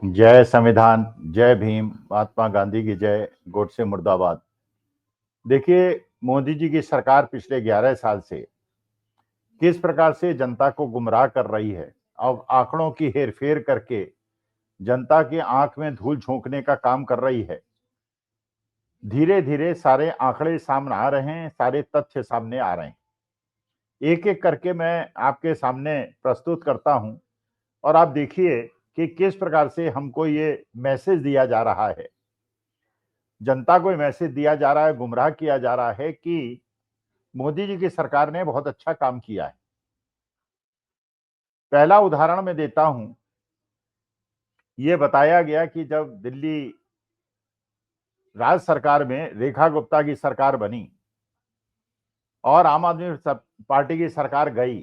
जय संविधान, जय भीम, महात्मा गांधी की जय, गोडसे मुर्दाबाद। देखिए, मोदी जी की सरकार पिछले 11 साल से किस प्रकार से जनता को गुमराह कर रही है। अब आंकड़ों की हेरफेर करके जनता की आंख में धूल झोंकने का काम कर रही है। धीरे धीरे सारे आंकड़े सामने आ रहे हैं, सारे तथ्य सामने आ रहे हैं। एक एक करके मैं आपके सामने प्रस्तुत करता हूं और आप देखिए कि किस प्रकार से हमको ये मैसेज दिया जा रहा है, जनता को मैसेज दिया जा रहा है, गुमराह किया जा रहा है कि मोदी जी की सरकार ने बहुत अच्छा काम किया है। पहला उदाहरण मैं देता हूं। ये बताया गया कि जब दिल्ली राज्य सरकार में रेखा गुप्ता की सरकार बनी और आम आदमी पार्टी की सरकार गई,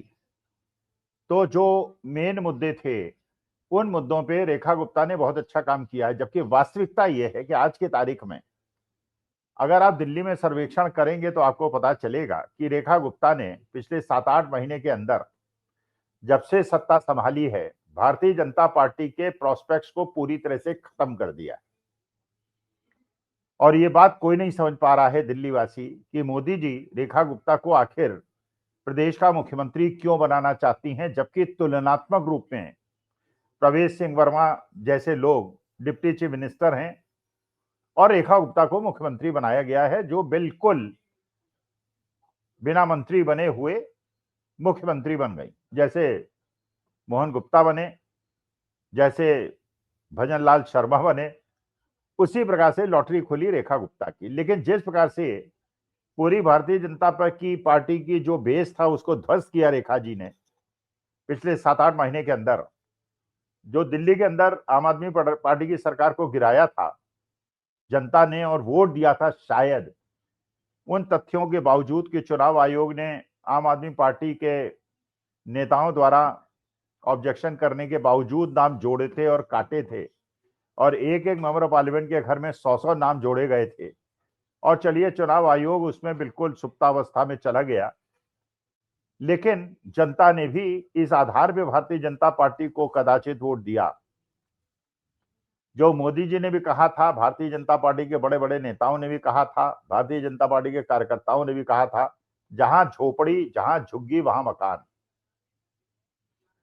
तो जो मेन मुद्दे थे उन मुद्दों पे रेखा गुप्ता ने बहुत अच्छा काम किया है। जबकि वास्तविकता यह है कि आज की तारीख में अगर आप दिल्ली में सर्वेक्षण करेंगे तो आपको पता चलेगा कि रेखा गुप्ता ने पिछले 7-8 महीने के अंदर जब से सत्ता संभाली है, भारतीय जनता पार्टी के प्रोस्पेक्ट्स को पूरी तरह से खत्म कर दिया। और ये बात कोई नहीं समझ पा रहा है दिल्ली वासी कि मोदी जी रेखा गुप्ता को आखिर प्रदेश का मुख्यमंत्री क्यों बनाना चाहती हैं, जबकि तुलनात्मक रूप में प्रवेश सिंह वर्मा जैसे लोग डिप्टी चीफ मिनिस्टर हैं और रेखा गुप्ता को मुख्यमंत्री बनाया गया है, जो बिल्कुल बिना मंत्री बने हुए मुख्यमंत्री बन गई। जैसे मोहन गुप्ता बने, जैसे भजन लाल शर्मा बने, उसी प्रकार से लॉटरी खुली रेखा गुप्ता की। लेकिन जिस प्रकार से पूरी भारतीय जनता पार्टी की जो बेस था उसको ध्वस्त किया रेखा जी ने पिछले 7-8 महीने के अंदर, जो दिल्ली के अंदर आम आदमी पार्टी की सरकार को गिराया था जनता ने और वोट दिया था शायद, उन तथ्यों के बावजूद कि चुनाव आयोग ने आम आदमी पार्टी के नेताओं द्वारा ऑब्जेक्शन करने के बावजूद नाम जोड़े थे और काटे थे और एक एक मेंबर ऑफ पार्लियामेंट के घर में 100-100 नाम जोड़े गए थे। और चलिए, चुनाव आयोग उसमें बिल्कुल सुप्तावस्था में चला गया, लेकिन जनता ने भी इस आधार पे भारतीय जनता पार्टी को कदाचित वोट दिया। जो मोदी जी ने भी कहा था, भारतीय जनता पार्टी के बड़े बड़े नेताओं ने भी कहा था, भारतीय जनता पार्टी के कार्यकर्ताओं ने भी कहा था, जहां झोपड़ी जहां झुग्गी वहां मकान।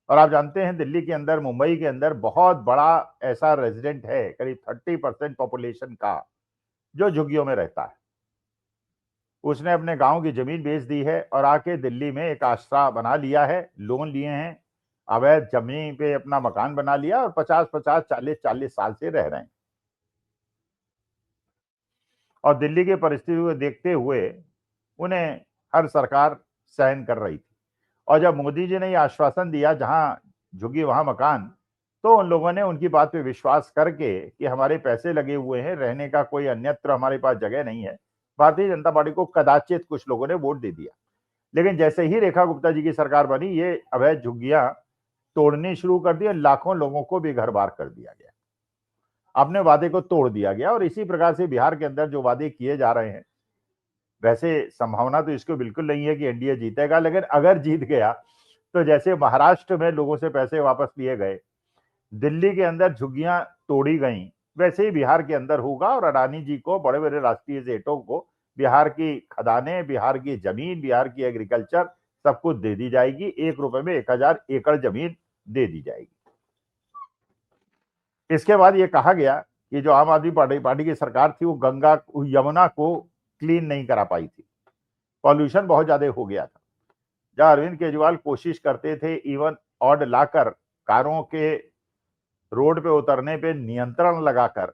और आप जानते हैं दिल्ली के अंदर, मुंबई के अंदर बहुत बड़ा ऐसा रेजिडेंट है, करीब 30% पॉपुलेशन का, जो झुग्गियों में रहता है। उसने अपने गांव की जमीन बेच दी है और आके दिल्ली में एक आश्रय बना लिया है, लोन लिए हैं, अवैध जमीन पे अपना मकान बना लिया और 50-50, 40-40 साल से रह रहे हैं। और दिल्ली की परिस्थिति को देखते हुए उन्हें हर सरकार सहन कर रही थी। और जब मोदी जी ने यह आश्वासन दिया जहां झुग्गी वहां मकान, तो उन लोगों ने उनकी बात पे विश्वास करके कि हमारे पैसे लगे हुए हैं, रहने का कोई अन्यत्र हमारे पास जगह नहीं है, भारतीय जनता पार्टी को कदाचित कुछ लोगों ने वोट दे दिया। लेकिन जैसे ही रेखा गुप्ता जी की सरकार बनी, ये अवैध झुग्गियां तोड़नी शुरू कर दी, लाखों लोगों को बेघर-बार कर दिया गया, अपने वादे को तोड़ दिया गया। और इसी प्रकार से बिहार के अंदर जो वादे किए जा रहे हैं, वैसे संभावना तो इसको बिल्कुल नहीं है कि एनडीए जीतेगा, लेकिन अगर जीत गया तो जैसे महाराष्ट्र में लोगों से पैसे वापस लिए गए, दिल्ली के अंदर झुग्गियां तोड़ी गई, वैसे ही बिहार के अंदर होगा। और अडानी जी को, बड़े बड़े राष्ट्रीय सेठों को बिहार की खदानें, बिहार की जमीन, बिहार की एग्रीकल्चर सब कुछ दे दी जाएगी। 1 रुपए में 1000 एकड़ जमीन दे दी जाएगी। इसके बाद ये कहा गया कि जो आम आदमी पार्टी की सरकार थी, वो गंगा यमुना को क्लीन नहीं करा पाई थी, पॉल्यूशन बहुत ज्यादा हो गया था। जहां अरविंद केजरीवाल कोशिश करते थे इवन ऑड लाकर कारों के रोड पे उतरने पे नियंत्रण लगाकर,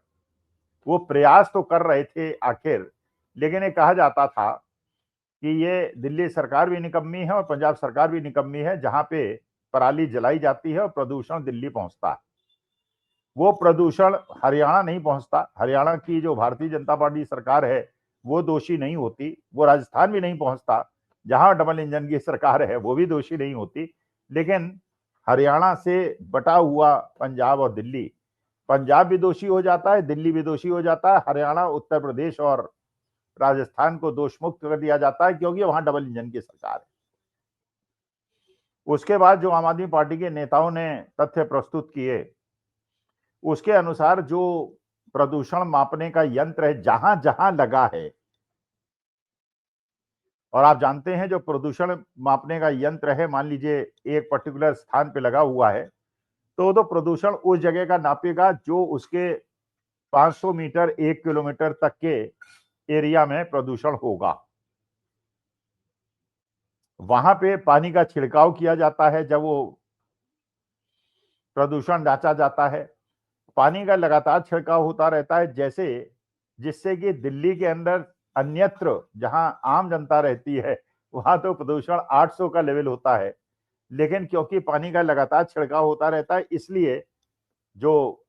वो प्रयास तो कर रहे थे आखिर, लेकिन ये कहा जाता था कि ये दिल्ली सरकार भी निकम्मी है और पंजाब सरकार भी निकम्मी है, जहां पे पराली जलाई जाती है और प्रदूषण दिल्ली पहुंचता है। वो प्रदूषण हरियाणा नहीं पहुंचता। हरियाणा की जो भारतीय जनता पार्टी सरकार है वो दोषी नहीं होती, वो राजस्थान भी नहीं पहुंचता, जहां डबल इंजन की सरकार है वो भी दोषी नहीं होती। लेकिन हरियाणा से बटा हुआ पंजाब और दिल्ली, पंजाब भी दोषी हो जाता है, दिल्ली भी दोषी हो जाता है, हरियाणा, उत्तर प्रदेश और राजस्थान को दोष मुक्त कर दिया जाता है, क्योंकि वहां डबल इंजन की सरकार है। उसके बाद जो आम आदमी पार्टी के नेताओं ने तथ्य प्रस्तुत किए, उसके अनुसार जो प्रदूषण मापने का यंत्र है जहां जहां लगा है, और आप जानते हैं जो प्रदूषण मापने का यंत्र है, मान लीजिए एक पर्टिकुलर स्थान पे लगा हुआ है, तो प्रदूषण उस जगह का नापेगा जो उसके 500 मीटर 1 किलोमीटर तक के एरिया में प्रदूषण होगा। वहां पे पानी का छिड़काव किया जाता है। जब वो प्रदूषण जांचा जाता है, पानी का लगातार छिड़काव होता रहता है, जैसे जिससे कि दिल्ली के अंदर अन्यत्र जहां आम जनता रहती है वहां तो प्रदूषण 800 का लेवल होता है, लेकिन क्योंकि पानी का लगातार छिड़काव होता रहता है, इसलिए जो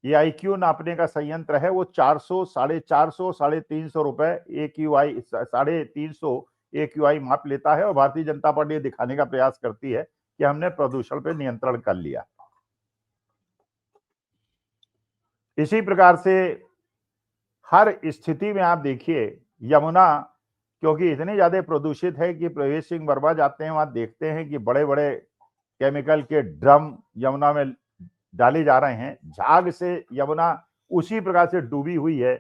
ये आईक्यू नापने का संयंत्र है वो 400, 450, 350 रुपए AQI, 350 AQI माप लेता है। और भारतीय जनता पार्टी ये दिखाने का प्रयास करती है कि हमने प्रदूषण पे नियंत्रण कर लिया। इसी प्रकार से हर स्थिति में आप देखिए, यमुना क्योंकि इतनी ज्यादा प्रदूषित है कि प्रवेश सिंह वर्मा जाते हैं, वहां देखते हैं कि बड़े बड़े केमिकल के ड्रम यमुना में डाले जा रहे हैं। झाग से यमुना उसी प्रकार से डूबी हुई है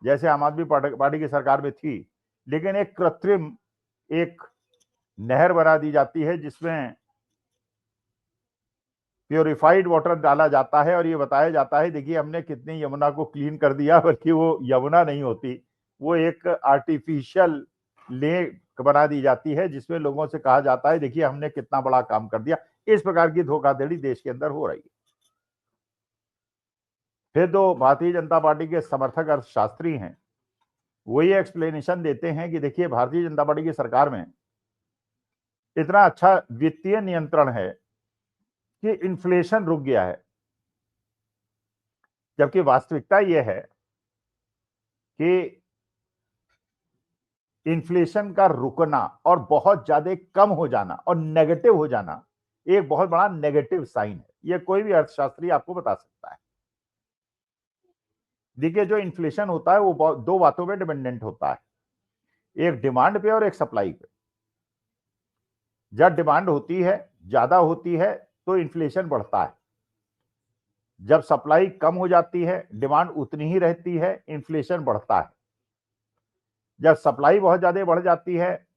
जैसे आम आदमी पार्टी की सरकार में थी, लेकिन एक कृत्रिम एक नहर बना दी जाती है जिसमें प्योरिफाइड वाटर डाला जाता है और ये बताया जाता है देखिए हमने कितनी यमुना को क्लीन कर दिया, बल्कि वो यमुना नहीं होती, वो एक आर्टिफिशियल लेक बना दी जाती है जिसमें लोगों से कहा जाता है देखिए हमने कितना बड़ा काम कर दिया। इस प्रकार की धोखाधड़ी देश के अंदर हो रही है। फिर जो भारतीय जनता पार्टी के समर्थक अर्थशास्त्री हैं वो ये एक्सप्लेनेशन देते हैं कि देखिए भारतीय जनता पार्टी की सरकार में इतना अच्छा वित्तीय नियंत्रण है कि इन्फ्लेशन रुक गया है, जबकि वास्तविकता यह है कि इन्फ्लेशन का रुकना और बहुत ज्यादा कम हो जाना और नेगेटिव हो जाना एक बहुत बड़ा नेगेटिव साइन है। यह कोई भी अर्थशास्त्री आपको बता सकता है। देखिए जो इन्फ्लेशन होता है वो दो बातों पे डिपेंडेंट होता है, एक डिमांड पे और एक सप्लाई पे। जब डिमांड होती है, ज्यादा होती है, तो इन्फ्लेशन बढ़ता है। जब सप्लाई कम हो जाती है, डिमांड उतनी ही रहती है, इन्फ्लेशन बढ़ता है। जब सप्लाई बहुत ज्यादा बढ़ जाती है,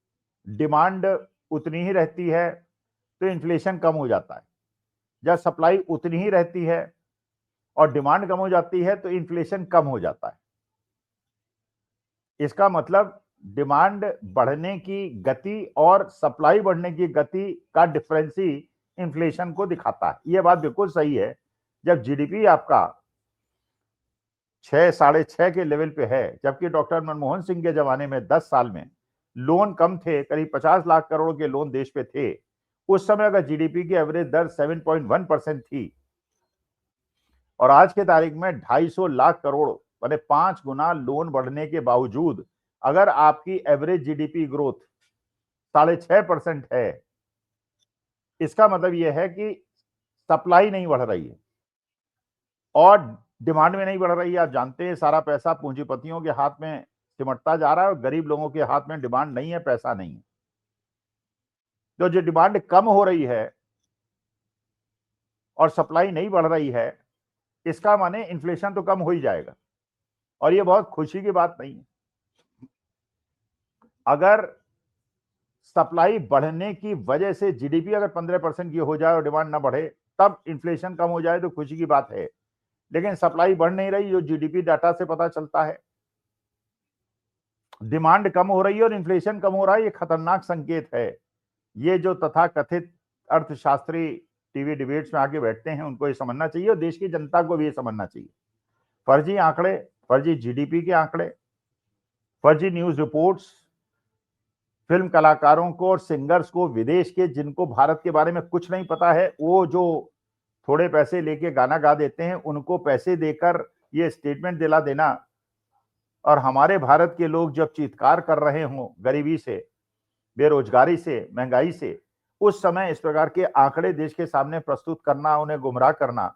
डिमांड उतनी ही रहती है, तो इन्फ्लेशन कम हो जाता है। जब सप्लाई उतनी ही रहती है और डिमांड कम हो जाती है, तो इन्फ्लेशन कम हो जाता है। इसका मतलब डिमांड बढ़ने की गति और सप्लाई बढ़ने की गति का डिफरेंस ही इन्फ्लेशन को दिखाता है। यह बात बिल्कुल सही है। जब जीडीपी आपका 6, 6.5 के लेवल पे है, जबकि डॉक्टर मनमोहन सिंह के जमाने में 10 साल में लोन कम थे, करीब 50 लाख करोड़ के लोन देश पे थे। उस समय अगर जीडीपी की एवरेज दर 7.1% थी और आज के तारीख में 250 लाख करोड़, माने 5 गुना लोन बढ़ने के बावजूद अगर आपकी एवरेज जीडीपी ग्रोथ 6.5% है, इसका मतलब यह है कि सप्लाई नहीं बढ़ रही है और डिमांड में नहीं बढ़ रही है। आप जानते हैं सारा पैसा पूंजीपतियों के हाथ में सिमटता जा रहा है और गरीब लोगों के हाथ में डिमांड नहीं है, पैसा नहीं है। तो जो डिमांड कम हो रही है और सप्लाई नहीं बढ़ रही है, इसका माने इन्फ्लेशन तो कम हो ही जाएगा और ये बहुत खुशी की बात नहीं है। अगर सप्लाई बढ़ने की वजह से जीडीपी अगर 15% की हो जाए और डिमांड ना बढ़े, तब इन्फ्लेशन कम हो जाए तो खुशी की बात है। लेकिन सप्लाई बढ़ नहीं रही, जो जीडीपी डाटा से पता चलता है। डिमांड कम हो रही है और इन्फ्लेशन कम हो रहा है, ये खतरनाक संकेत है। ये जो तथाकथित अर्थशास्त्री टीवी डिबेट्स में आके बैठते हैं उनको ये समझना चाहिए और देश की जनता को भी ये समझना चाहिए। फर्जी आंकड़े, फर्जी जीडीपी के आंकड़े, फर्जी न्यूज रिपोर्ट्स फिल्म कलाकारों को और सिंगर्स को, विदेश के जिनको भारत के बारे में कुछ नहीं पता है, वो जो थोड़े पैसे लेके गाना गा देते हैं, उनको पैसे देकर ये स्टेटमेंट दिला देना और हमारे भारत के लोग जब चीत्कार कर रहे हों गरीबी से, बेरोजगारी से, महंगाई से, उस समय इस प्रकार के आंकड़े देश के सामने प्रस्तुत करना, उन्हें गुमराह करना,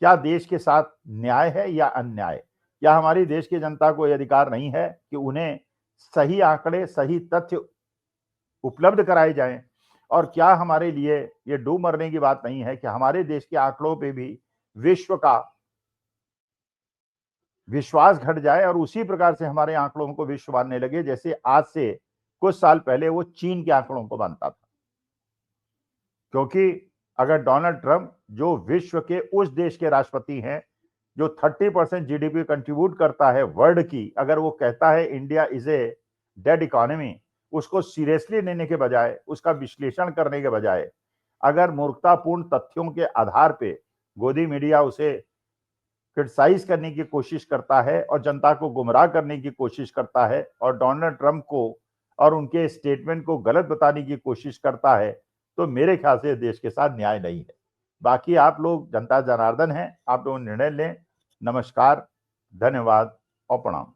क्या देश के साथ न्याय है या अन्याय? या हमारी देश की जनता को यह अधिकार नहीं है कि उन्हें सही आंकड़े, सही तथ्य उपलब्ध कराए जाएं और क्या हमारे लिए ये डूब मरने की बात नहीं है कि हमारे देश के आंकड़ों पे भी विश्व का विश्वास घट जाए और उसी प्रकार से हमारे आंकड़ों को विश्व मानने लगे जैसे आज से कुछ साल पहले वो चीन के आंकड़ों को मानता था। क्योंकि अगर डोनाल्ड ट्रंप जो विश्व के उस देश के राष्ट्रपति हैं जो 30% जीडीपी कंट्रीब्यूट करता है वर्ल्ड की, अगर वो कहता है India is a dead economy, उसको सीरियसली लेने के बजाय, उसका विश्लेषण करने के बजाय, अगर मूर्खतापूर्ण तथ्यों के आधार पे गोदी मीडिया उसे क्रिटिसाइज करने की कोशिश करता है और जनता को गुमराह करने की कोशिश करता है और डोनाल्ड ट्रंप को और उनके स्टेटमेंट को गलत बताने की कोशिश करता है, तो मेरे ख्याल से देश के साथ न्याय नहीं है। बाकी आप लोग जनता जनार्दन हैं, आप लोग निर्णय लें। नमस्कार, धन्यवाद और प्रणाम।